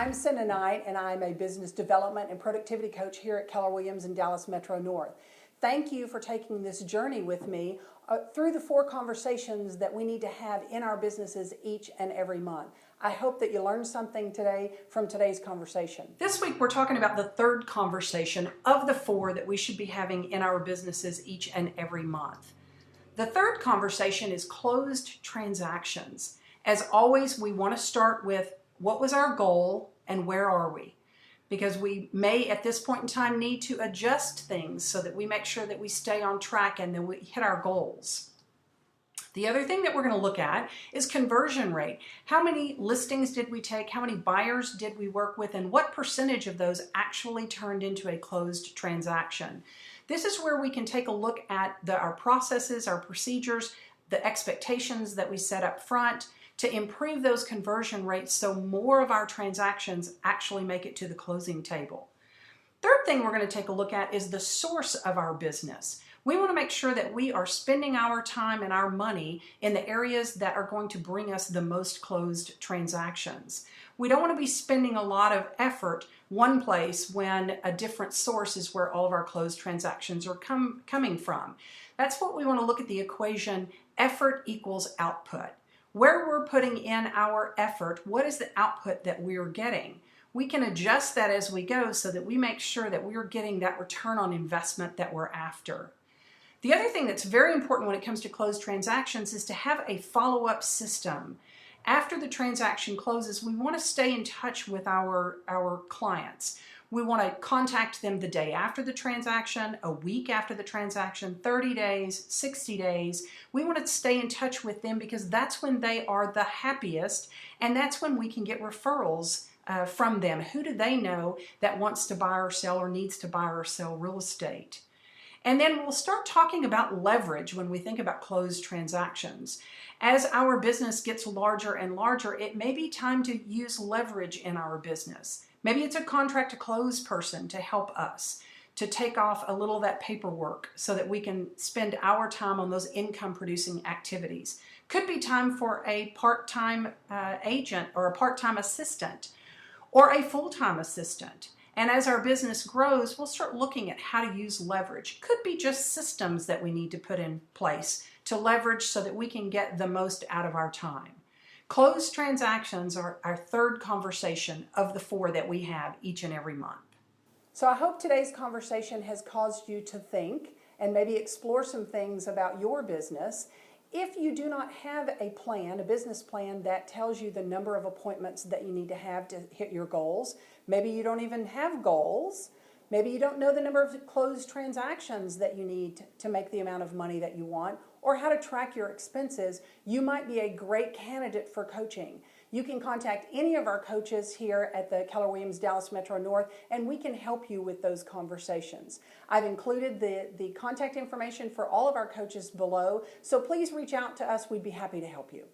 I'm Cinda and I'm a business development and productivity coach here at Keller Williams in Dallas Metro North. Thank you for taking this journey with me through the 4 conversations that we need to have in our businesses each and every month. I hope that you learned something today from today's conversation. This week we're talking about the 3rd conversation of the 4 that we should be having in our businesses each and every month. The 3rd conversation is closed transactions. As always, we want to start with what was our goal and where are we? Because we may at this point in time need to adjust things so that we make sure that we stay on track and that we hit our goals. The other thing that we're going to look at is conversion rate. How many listings did we take? How many buyers did we work with? And what percentage of those actually turned into a closed transaction? This is where we can take a look at our processes, our procedures, the expectations that we set up front to improve those conversion rates so more of our transactions actually make it to the closing table. Third thing we're going to take a look at is the source of our business. We want to make sure that we are spending our time and our money in the areas that are going to bring us the most closed transactions. We don't want to be spending a lot of effort one place when a different source is where all of our closed transactions are coming from. That's what we want to look at the equation, effort equals output. Where we're putting in our effort, what is the output that we're getting? We can adjust that as we go so that we make sure that we're getting that return on investment that we're after. The other thing that's very important when it comes to closed transactions is to have a follow-up system. After the transaction closes, we want to stay in touch with our clients. We want to contact them the day after the transaction, a week after the transaction, 30 days, 60 days. We want to stay in touch with them because that's when they are the happiest, and that's when we can get referrals from them. Who do they know that wants to buy or sell or needs to buy or sell real estate? And then we'll start talking about leverage when we think about closed transactions. As our business gets larger and larger, it may be time to use leverage in our business. Maybe it's a contract to close person to help us, to take off a little of that paperwork so that we can spend our time on those income producing activities. Could be time for a part-time agent or a part-time assistant or a full-time assistant. And as our business grows, we'll start looking at how to use leverage. Could be just systems that we need to put in place to leverage so that we can get the most out of our time. Closed transactions are our 3rd conversation of the 4 that we have each and every month. So I hope today's conversation has caused you to think and maybe explore some things about your business. If you do not have a plan, a business plan that tells you the number of appointments that you need to have to hit your goals, maybe you don't even have goals, maybe you don't know the number of closed transactions that you need to make the amount of money that you want, or how to track your expenses, you might be a great candidate for coaching. You can contact any of our coaches here at the Keller Williams Dallas Metro North, and we can help you with those conversations. I've included the contact information for all of our coaches below, so please reach out to us. We'd be happy to help you.